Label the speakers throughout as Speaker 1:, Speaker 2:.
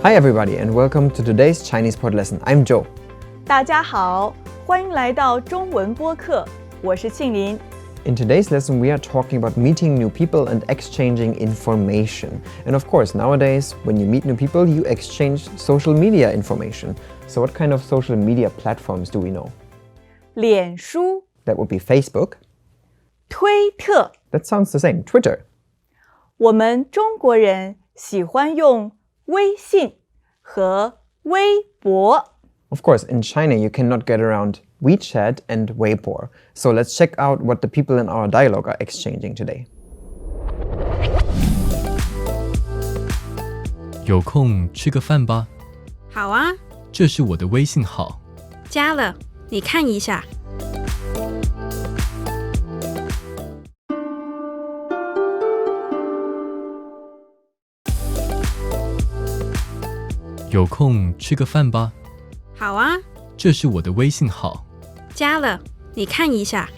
Speaker 1: Hi everybody and welcome to today's Chinese pod lesson. I'm Joe.
Speaker 2: 大家好，欢迎来到中文播客，我是庆林。
Speaker 1: In today's lesson, we are talking about meeting new people and exchanging information. And of course, nowadays, when you meet new people, you exchange social media information. So what kind of social media platforms do we know?
Speaker 2: 脸书、
Speaker 1: That would be Facebook.
Speaker 2: 推特，
Speaker 1: That sounds the same. Twitter.
Speaker 2: 我们中国人喜欢用微信和微博。
Speaker 1: Of course, in China, you cannot get around WeChat and Weibo. So let's check out what the people in our dialogue are exchanging today.
Speaker 3: 有空吃个饭吧，
Speaker 4: 好啊，
Speaker 3: 这是我的微信号。
Speaker 4: 加了，你看一下。
Speaker 3: 有空吃个饭吧，
Speaker 4: 好啊，
Speaker 3: 这是我的微信号。
Speaker 4: 加了，你看一下。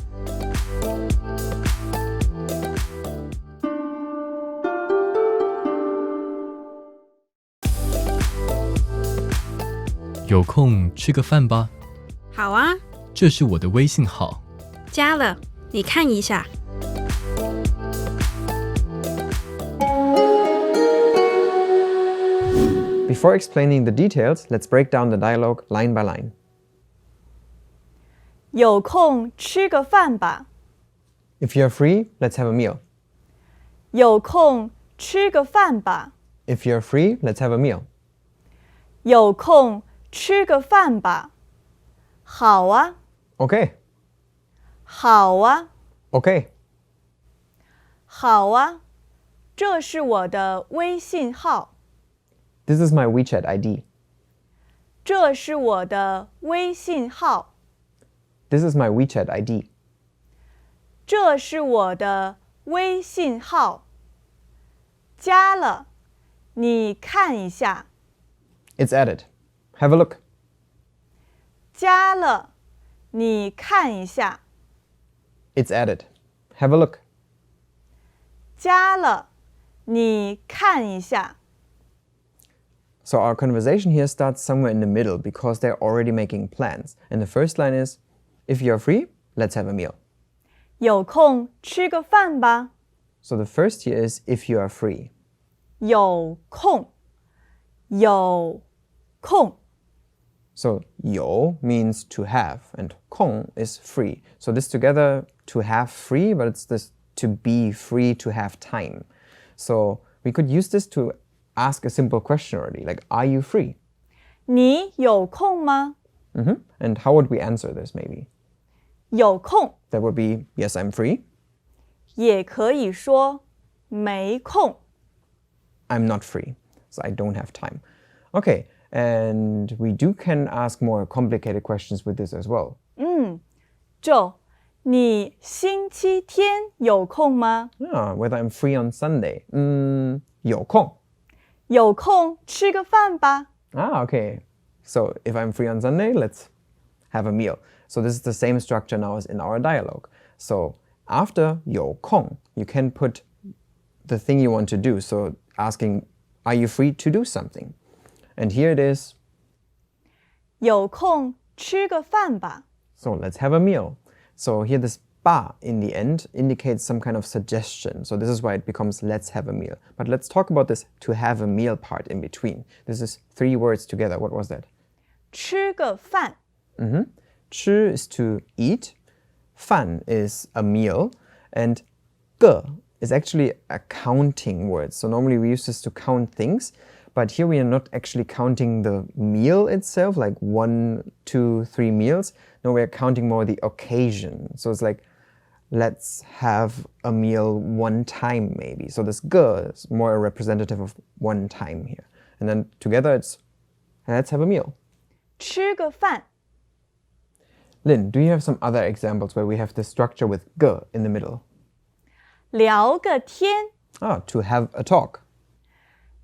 Speaker 3: 有空吃个饭吧，
Speaker 4: 好啊，
Speaker 3: 这是我的微信号。
Speaker 4: 加了，你看一下。
Speaker 1: Before explaining the details, let's break down the dialogue line by line.
Speaker 2: 有空吃个饭吧。
Speaker 1: If you're free, let's have a meal.
Speaker 2: 有空吃个饭吧。
Speaker 1: If you're free, let's have a meal.
Speaker 2: 有空吃个饭吧。好啊，
Speaker 1: Okay.
Speaker 2: 好啊，
Speaker 1: Okay.
Speaker 2: 好啊，这是我的微信号。
Speaker 1: This is my WeChat ID.
Speaker 2: 这是我的微信号。
Speaker 1: This is my WeChat ID.
Speaker 2: 这是我的微信号。加了，你看一下。
Speaker 1: It's added. Have a look.
Speaker 2: 加了，你看一下。
Speaker 1: It's added. Have a look.
Speaker 2: 加了，你看一下。
Speaker 1: So our conversation here starts somewhere in the middle because they're already making plans. And the first line is, if you're free, let's have a meal.
Speaker 2: 有空吃个饭吧。
Speaker 1: So the first here is, if you are free.
Speaker 2: 有空，有空。
Speaker 1: So 有 means to have and 空 is free. So this together, to have free, but it's this to be free to have time. So we could use this to ask a simple question already, like, are you free?
Speaker 2: 你有空吗？
Speaker 1: And how would we answer this maybe?
Speaker 2: 有空，
Speaker 1: That would be, yes, I'm free.
Speaker 2: 也可以说没空。
Speaker 1: I'm not free, so I don't have time. Okay, and we can ask more complicated questions with this as well.
Speaker 2: Joe，你星期天有空吗？
Speaker 1: Whether I'm free on Sunday. 有空.
Speaker 2: 有空吃个饭吧。
Speaker 1: Okay. So if I'm free on Sunday, let's have a meal. So this is the same structure now as in our dialogue. So after 有空, you can put the thing you want to do. So asking, are you free to do something? And here it is.
Speaker 2: 有空吃个饭吧。
Speaker 1: So let's have a meal. So here this ba in the end indicates some kind of suggestion. So this is why it becomes let's have a meal. But let's talk about this to have a meal part in between. This is 3 words together. What was that?
Speaker 2: 吃个饭。
Speaker 1: 吃 is to eat. 饭 is a meal. And 个 is actually a counting word. So normally we use this to count things. But here we are not actually counting the meal itself, like 1, 2, 3 meals. No, we're counting more the occasion. So it's like, let's have a meal one time maybe. So this ge is more a representative of one time here. And then together it's, let's have a meal.
Speaker 2: 吃个饭。
Speaker 1: Lynn, do you have some other examples where we have this structure with ge in the middle?
Speaker 2: 聊个天。
Speaker 1: To have a talk.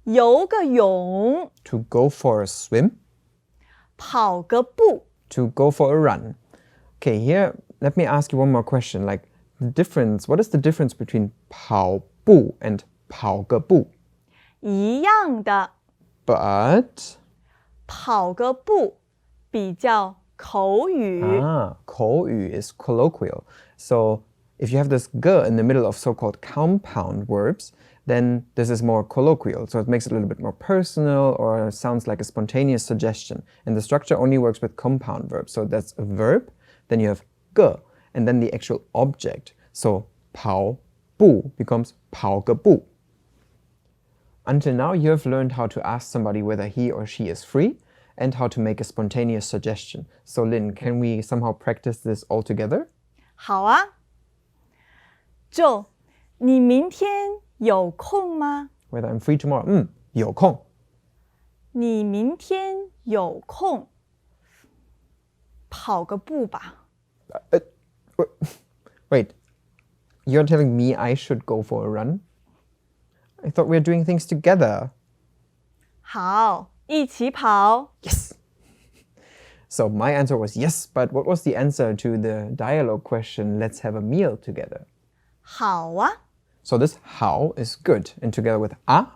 Speaker 2: 游个泳。
Speaker 1: To go for a swim.
Speaker 2: 跑个步。
Speaker 1: To go for a run. Okay, here, let me ask you one more question. Like, the difference, what is the difference between 跑步 and 跑个步?
Speaker 2: 一样的。
Speaker 1: But
Speaker 2: 跑个步比较口语。
Speaker 1: 口语 is colloquial. So if you have this ge in the middle of so-called compound verbs, then this is more colloquial. So it makes it a little bit more personal or sounds like a spontaneous suggestion. And the structure only works with compound verbs. So that's a verb, then you have ge, and then the actual object. So 跑步 becomes 跑个步. Until now, you have learned how to ask somebody whether he or she is free and how to make a spontaneous suggestion. So Lynn, can we somehow practice this all together?
Speaker 2: 好啊。Joe，你明天有空吗？
Speaker 1: Whether I'm free tomorrow? 有空。
Speaker 2: 你明天有空跑个步吧。
Speaker 1: Wait, you're telling me I should go for a run? I thought we were doing things together.
Speaker 2: 好，一起跑。
Speaker 1: Yes! So my answer was yes, but what was the answer to the dialogue question, let's have a meal together?
Speaker 2: 好啊。
Speaker 1: So this how is good, and together with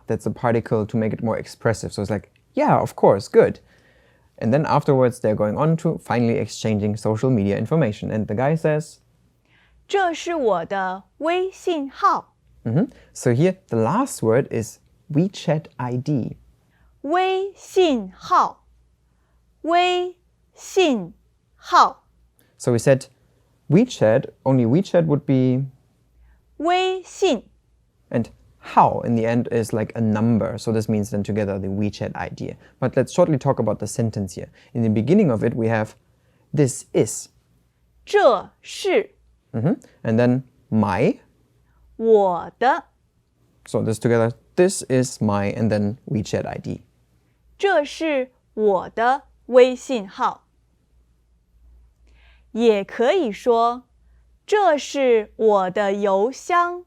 Speaker 1: that's a particle to make it more expressive. So it's like, yeah, of course, good. And then afterwards they're going on to finally exchanging social media information. And the guy says,
Speaker 2: 这是我的微信号。
Speaker 1: So here the last word is WeChat ID.
Speaker 2: 微信号，微信号，
Speaker 1: So we said WeChat, only WeChat would be,
Speaker 2: 微信
Speaker 1: and how in the end is like a number. So this means then together the WeChat idea. But let's shortly talk about the sentence here. In the beginning of it we have this is,
Speaker 2: 这是
Speaker 1: and then my.
Speaker 2: 我的，
Speaker 1: So this together, this is my, and then WeChat ID.
Speaker 2: 这是我的微信号。也可以说，这是我的邮箱。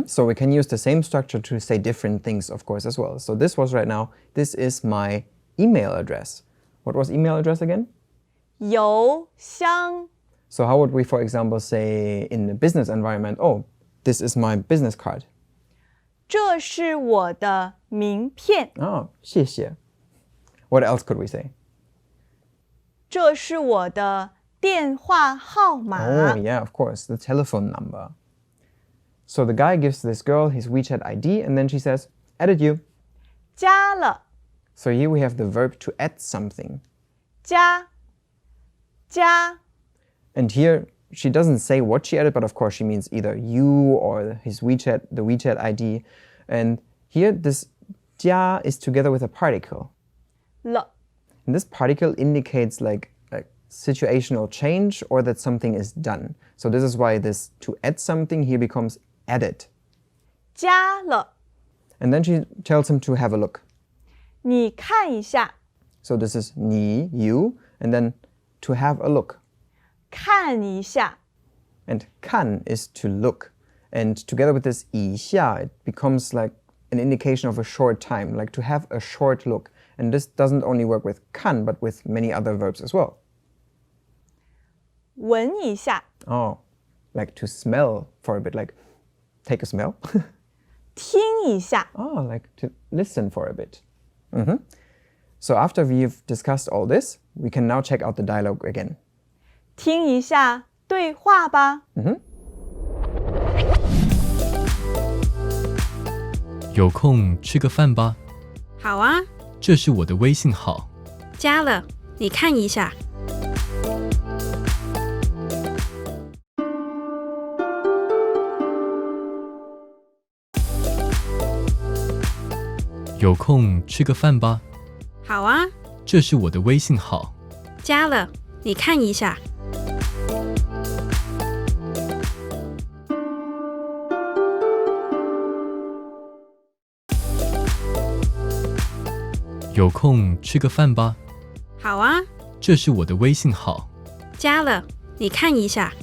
Speaker 1: So we can use the same structure to say different things, of course, as well. So this was right now, this is my email address. What was email address again?
Speaker 2: 邮箱，
Speaker 1: So how would we, for example, say in the business environment, oh, this is my business card.
Speaker 2: 这是我的名片。
Speaker 1: Oh, 谢谢. What else could we say?
Speaker 2: 这是我的电话号码。
Speaker 1: Oh, yeah, of course, the telephone number. So the guy gives this girl his WeChat ID, and then she says, added you.
Speaker 2: 加了，
Speaker 1: So here we have the verb to add something.
Speaker 2: 加，加。
Speaker 1: And here she doesn't say what she added, but of course she means either you or his WeChat, the WeChat ID. And here this 加 is together with a particle.
Speaker 2: 了，
Speaker 1: And this particle indicates like a situational change or that something is done. So this is why this to add something here becomes added.
Speaker 2: 加了，
Speaker 1: And then she tells him to have a look.
Speaker 2: 你看一下，
Speaker 1: So this is 你, you, and then to have a look.
Speaker 2: 看一下，
Speaker 1: And 看 is to look. And together with this 一下, it becomes like an indication of a short time, like to have a short look. And this doesn't only work with 看, but with many other verbs as well.
Speaker 2: 闻一下，
Speaker 1: Oh, like to smell for a bit, like take a smell.
Speaker 2: 听一下，
Speaker 1: Oh, like to listen for a bit. So after we've discussed all this, we can now check out the dialogue again.
Speaker 2: 听一下对话吧。
Speaker 3: 有空吃个饭吧，
Speaker 4: 好啊，
Speaker 3: 这是我的微信号。
Speaker 4: 加了，你看一下。
Speaker 3: 有空吃个饭吧，
Speaker 4: 好啊，
Speaker 3: 这是我的微信号。
Speaker 4: 加了，你看一下。
Speaker 3: 有空吃个饭吧，
Speaker 4: 好啊，
Speaker 3: 这是我的微信号。
Speaker 4: 加了，你看一下。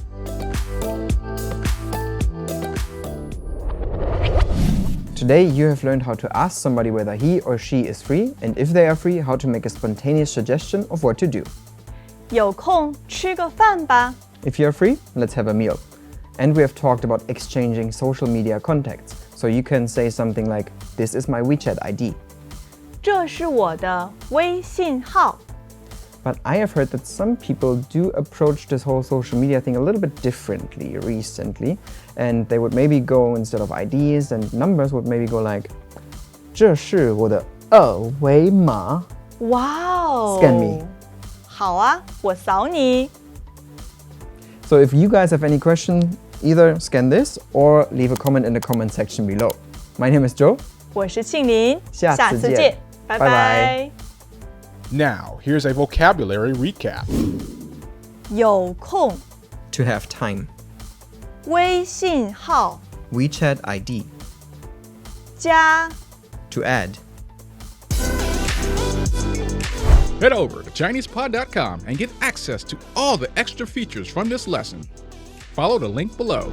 Speaker 1: Today you have learned how to ask somebody whether he or she is free, and if they are free, how to make a spontaneous suggestion of what to do.
Speaker 2: 有空吃个饭吧。
Speaker 1: If you're free, let's have a meal. And we have talked about exchanging social media contacts. So you can say something like, this is my WeChat ID.
Speaker 2: 这是我的微信号。
Speaker 1: But I have heard that some people do approach this whole social media thing a little bit differently recently. And they would maybe go, instead of IDs and numbers, would maybe go like, 这是我的二维码。
Speaker 2: 哇哦
Speaker 1: Scan me.
Speaker 2: 好啊，我扫你。
Speaker 1: So if you guys have any question, either scan this or leave a comment in the comment section below. My name is Joe.
Speaker 2: 我是庆林，
Speaker 1: 下次见
Speaker 2: 见，拜
Speaker 1: 拜拜
Speaker 2: 拜。
Speaker 5: Now, here's a vocabulary recap.
Speaker 2: 有空，
Speaker 1: To have time.
Speaker 2: 微信号，
Speaker 1: WeChat ID.
Speaker 2: 加
Speaker 1: To add.
Speaker 5: Head over to ChinesePod.com and get access to all the extra features from this lesson. Follow the link below.